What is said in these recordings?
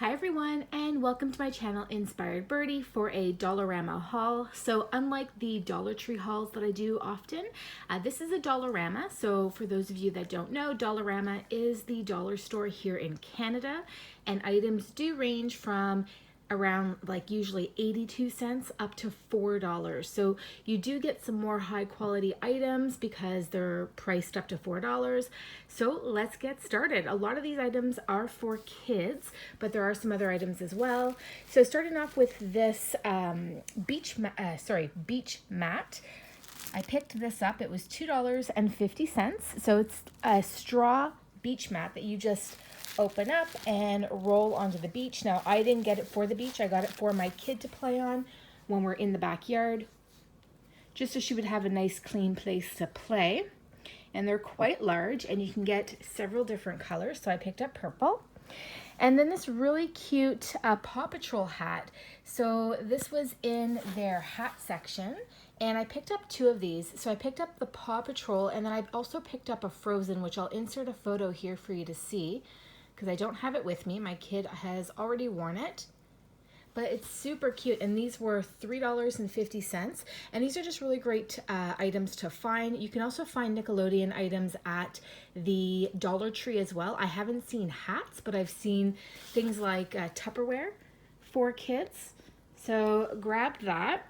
Hi everyone, and welcome to my channel Inspired Birdie for a Dollarama haul. So unlike the Dollar Tree hauls that I do often, this is a Dollarama. So for those of you that don't know, Dollarama is the dollar store here in Canada, and items do range from around like usually 82 cents up to $4. So you do get some more high quality items because they're priced up to $4. So let's get started. A lot of these items are for kids, but there are some other items as well. So starting off with this beach mat. I picked this up. It was $2.50. So it's a straw beach mat that you just open up and roll onto the beach. Now, I didn't get it for the beach. I got it for my kid to play on when we're in the backyard, just so she would have a nice clean place to play. And they're quite large, and you can get several different colors. So I picked up purple. And then this really cute Paw Patrol hat. So this was in their hat section, and I picked up two of these. So I picked up the Paw Patrol, and then I've also picked up a Frozen, which I'll insert a photo here for you to see, because I don't have it with me. My kid has already worn it, but it's super cute. And these were $3.50. And these are just really great items to find. You can also find Nickelodeon items at the Dollar Tree as well. I haven't seen hats, but I've seen things like Tupperware for kids. So grabbed that.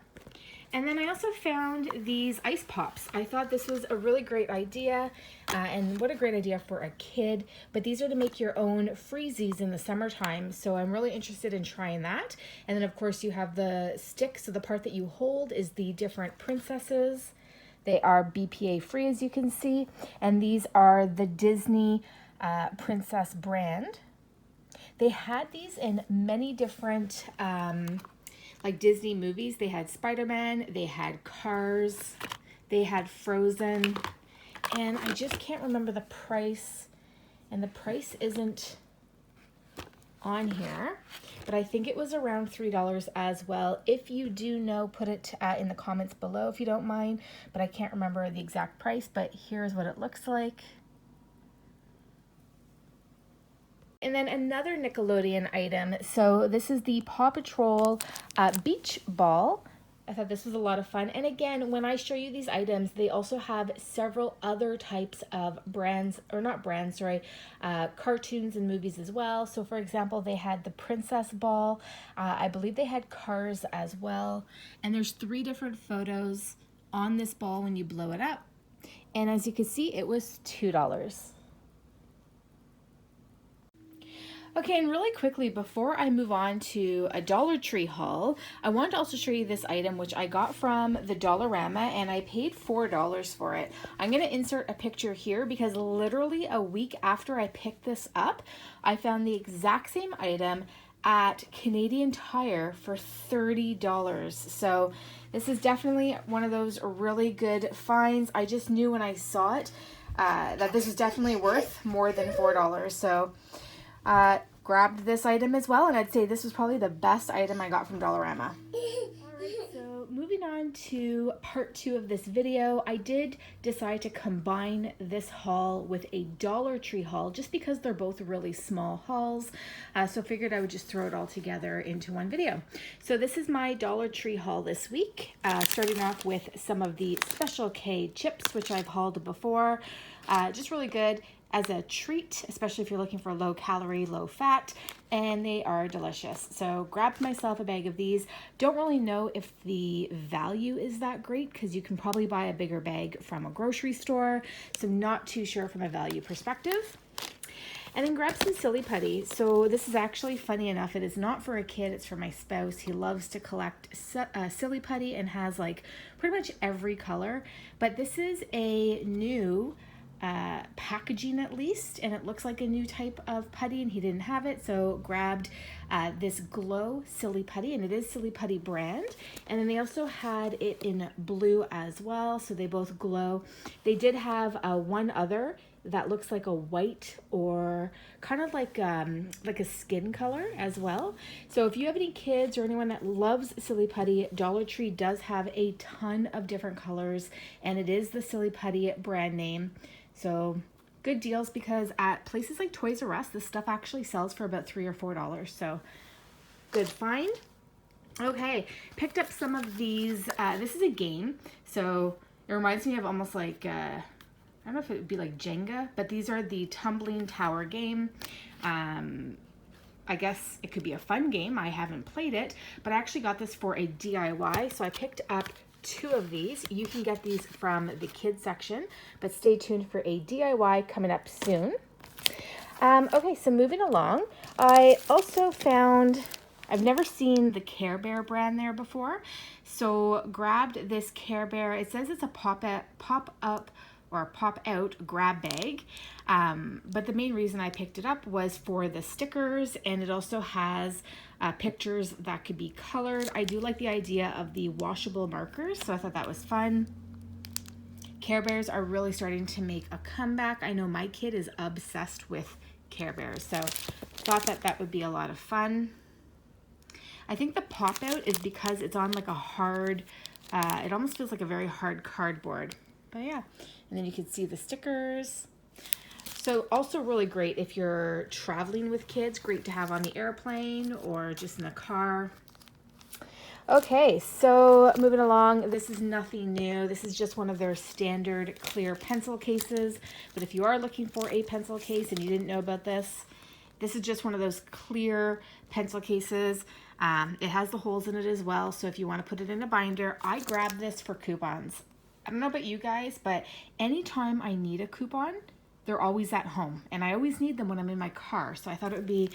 And then I also found these ice pops. I thought this was a really great idea, and what a great idea for a kid. But these are to make your own freezies in the summertime, so I'm really interested in trying that. And then of course you have the stick, so the part that you hold is the different princesses. They are BPA free, as you can see, and these are the Disney Princess brand. They had these in many different like Disney movies. They had Spider-Man, they had Cars, they had Frozen, and I just can't remember the price, and the price isn't on here, but I think it was around $3 as well. If you do know, put it in the comments below if you don't mind, but I can't remember the exact price. But here's what it looks like. And then another Nickelodeon item. So this is the Paw Patrol beach ball. I thought this was a lot of fun. And again, when I show you these items, they also have several other types of brands, or not brands, sorry, cartoons and movies as well. So for example, they had the Princess Ball. I believe they had Cars as well. And there's 3 different photos on this ball when you blow it up. And as you can see, it was $2. Okay, and really quickly, before I move on to a Dollar Tree haul, I wanted to also show you this item, which I got from the Dollarama, and I paid $4 for it. I'm going to insert a picture here because literally a week after I picked this up, I found the exact same item at Canadian Tire for $30. So this is definitely one of those really good finds. I just knew when I saw it that this was definitely worth more than $4. So grabbed this item as well, and I'd say this was probably the best item I got from Dollarama. Alright, so moving on to part 2 of this video, I did decide to combine this haul with a Dollar Tree haul just because they're both really small hauls, so figured I would just throw it all together into one video. So this is my Dollar Tree haul this week, starting off with some of the Special K chips, which I've hauled before. Just really good as a treat, especially if you're looking for low calorie, low fat, and they are delicious. So grabbed myself a bag of these. Don't really know if the value is that great because you can probably buy a bigger bag from a grocery store, so not too sure from a value perspective. And then grab some Silly Putty. So this is actually, funny enough, it is not for a kid, it's for my spouse. He loves to collect Silly Putty and has like pretty much every color, but this is a new packaging at least, and it looks like a new type of putty, and he didn't have it, so grabbed this Glow Silly Putty, and it is Silly Putty brand. And then they also had it in blue as well, so they both glow. They did have one other that looks like a white or kind of like a skin color as well. So if you have any kids or anyone that loves Silly Putty, Dollar Tree does have a ton of different colors, and it is the Silly Putty brand name. So good deals because at places like Toys R Us, this stuff actually sells for about $3 or $4. So good find. Okay, picked up some of these. This is a game. So it reminds me of almost like, I don't know if it would be like Jenga, but these are the tumbling tower game. I guess it could be a fun game. I haven't played it, but I actually got this for a DIY. So I picked up 2 of these. You can get these from the kids section, but stay tuned for a DIY coming up soon. Okay, so moving along, I also found, I've never seen the Care Bear brand there before, so grabbed this Care Bear. It says it's a pop-up or a pop-out grab bag, but the main reason I picked it up was for the stickers, and it also has pictures that could be colored. I do like the idea of the washable markers, so I thought that was fun. Care Bears are really starting to make a comeback. I know my kid is obsessed with Care Bears, so thought that that would be a lot of fun. I think the pop-out is because it's on like a hard, it almost feels like a very hard cardboard. But yeah, and then you can see the stickers. So also really great if you're traveling with kids, great to have on the airplane or just in the car. Okay, so moving along, this is nothing new. This is just one of their standard clear pencil cases. But if you are looking for a pencil case and you didn't know about this, this is just one of those clear pencil cases. It has the holes in it as well, so if you want to put it in a binder, I grabbed this for coupons. I don't know about you guys, but anytime I need a coupon, they're always at home, and I always need them when I'm in my car, so I thought it would be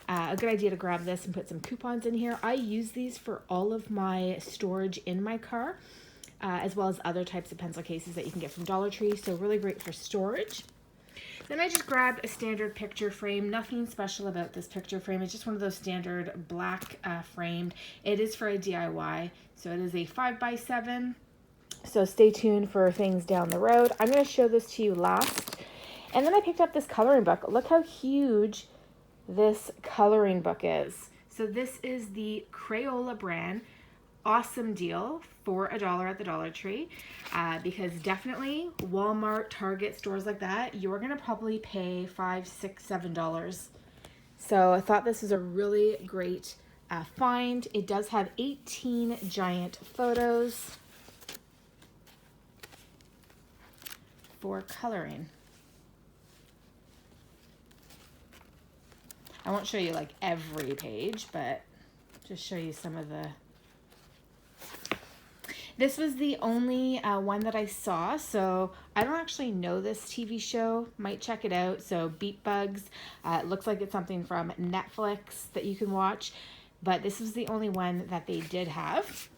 a good idea to grab this and put some coupons in here. I use these for all of my storage in my car, as well as other types of pencil cases that you can get from Dollar Tree, so really great for storage. Then I just grabbed a standard picture frame. Nothing special about this picture frame. It's just one of those standard black framed. It is for a DIY, so it is a 5x7. So stay tuned for things down the road. I'm going to show this to you last. And then I picked up this coloring book. Look how huge this coloring book is. So this is the Crayola brand. Awesome deal for $1 at the Dollar Tree, because definitely Walmart, Target, stores like that, you're gonna probably pay $5, $6, $7. So I thought this was a really great find. It does have 18 giant photos for coloring. I won't show you like every page, but just show you some of the. This was the only one that I saw, so I don't actually know this TV show. Might check it out. So Beat Bugs, it looks like it's something from Netflix that you can watch, but this was the only one that they did have.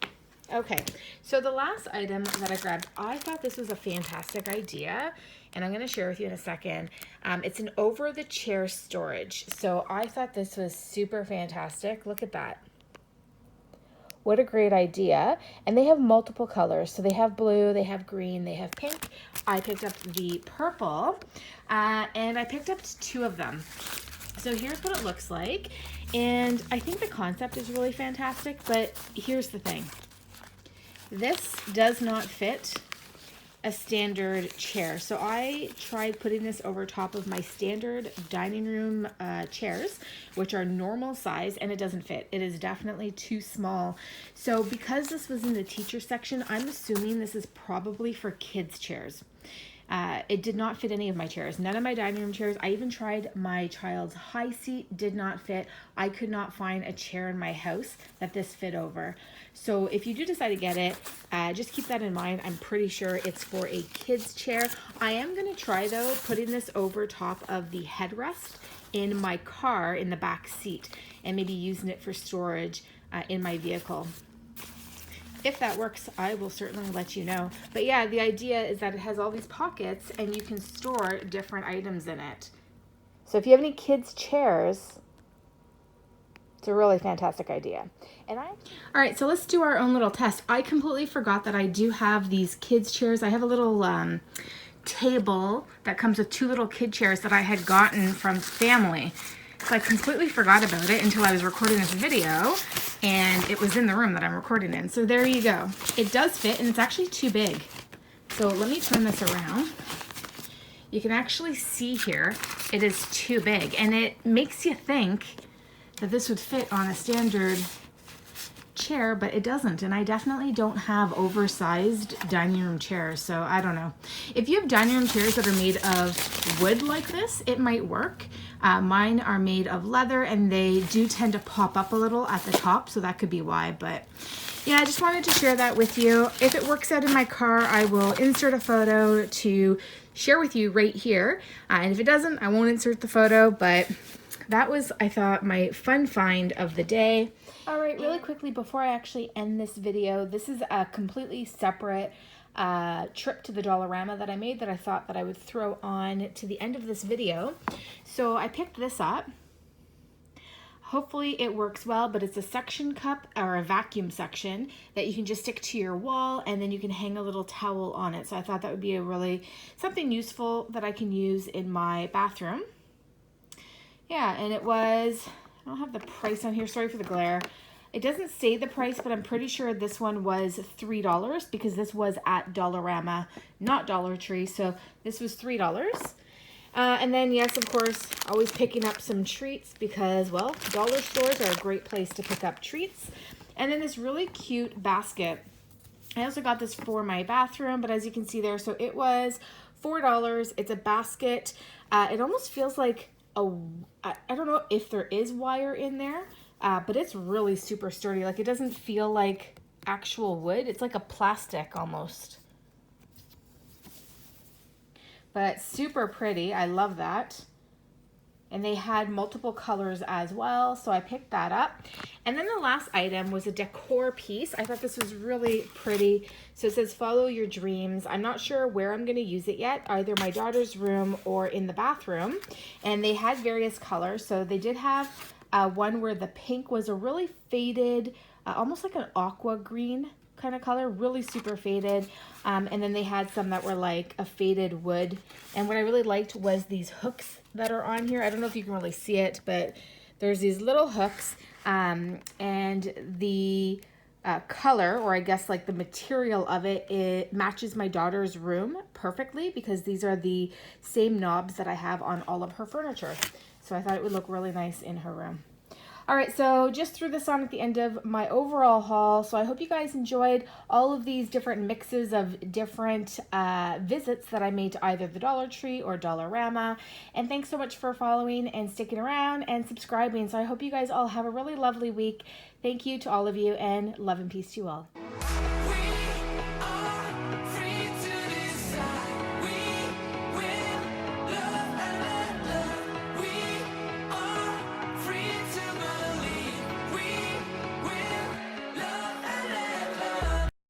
Okay, so the last item that I grabbed, I thought this was a fantastic idea, and I'm going to share with you in a second. It's an over-the-chair storage, so I thought this was super fantastic. Look at that. What a great idea. And they have multiple colors. So they have blue, they have green, they have pink. I picked up the purple, and I picked up 2 of them. So here's what it looks like. And I think the concept is really fantastic, but here's the thing. This does not fit a standard chair. So I tried putting this over top of my standard dining room chairs, which are normal size, and it doesn't fit. It is definitely too small. So because this was in the teacher section, I'm assuming this is probably for kids' chairs. It did not fit any of my chairs. None of my dining room chairs. I even tried my child's high seat, did not fit. I could not find a chair in my house that this fit over. So if you do decide to get it, just keep that in mind. I'm pretty sure it's for a kid's chair. I am going to try, though, putting this over top of the headrest in my car in the back seat and maybe using it for storage in my vehicle. If that works, I will certainly let you know. But yeah, the idea is that it has all these pockets and you can store different items in it. So if you have any kids' chairs, it's a really fantastic idea. All right, so let's do our own little test. I completely forgot that I do have these kids' chairs. I have a little table that comes with 2 little kid chairs that I had gotten from family. So I completely forgot about it until I was recording this video, and it was in the room that I'm recording in. So there you go. It does fit, and it's actually too big. So let me turn this around. you can actually see here, it is too big. And it makes you think that this would fit on a standard chair, but it doesn't. And I definitely don't have oversized dining room chairs, so I don't know. If you have dining room chairs that are made of wood like this, it might work. Mine are made of leather and they do tend to pop up a little at the top, so that could be why. But yeah, I just wanted to share that with you. If it works out in my car, I will insert a photo to share with you right here. And if it doesn't, I won't insert the photo, but that was, I thought, my fun find of the day. All right, really quickly before I actually end this video, this is a completely separate trip to the Dollarama that I made that I thought that I would throw on to the end of this video. So I picked this up. Hopefully it works well, but it's a suction cup or a vacuum section that you can just stick to your wall, and then you can hang a little towel on it. So I thought that would be a really something useful that I can use in my bathroom. Yeah, and it was, I don't have the price on here, sorry for the glare. It doesn't say the price, but I'm pretty sure this one was $3 because this was at Dollarama, not Dollar Tree. So this was $3. And then, yes, of course, always picking up some treats because, well, dollar stores are a great place to pick up treats. And then this really cute basket. I also got this for my bathroom, but as you can see there, so it was $4. It's a basket. It almost feels like I don't know if there is wire in there, but it's really super sturdy. Like, it doesn't feel like actual wood. It's like a plastic almost. But super pretty. I love that. And they had multiple colors as well, so I picked that up. And then the last item was a decor piece. I thought this was really pretty. So it says, follow your dreams. I'm not sure where I'm going to use it yet, either my daughter's room or in the bathroom. And they had various colors. So they did have one where the pink was a really faded, almost like an aqua green kind of color, really super faded. And then they had some that were like a faded wood. And what I really liked was these hooks that are on here. I don't know if you can really see it, but there's these little hooks, and the color, or I guess like the material of it, it matches my daughter's room perfectly because these are the same knobs that I have on all of her furniture. So I thought it would look really nice in her room. All right, so just threw this on at the end of my overall haul. So I hope you guys enjoyed all of these different mixes of different visits that I made to either the Dollar Tree or Dollarama. And thanks so much for following and sticking around and subscribing. So I hope you guys all have a really lovely week. Thank you to all of you, and love and peace to you all.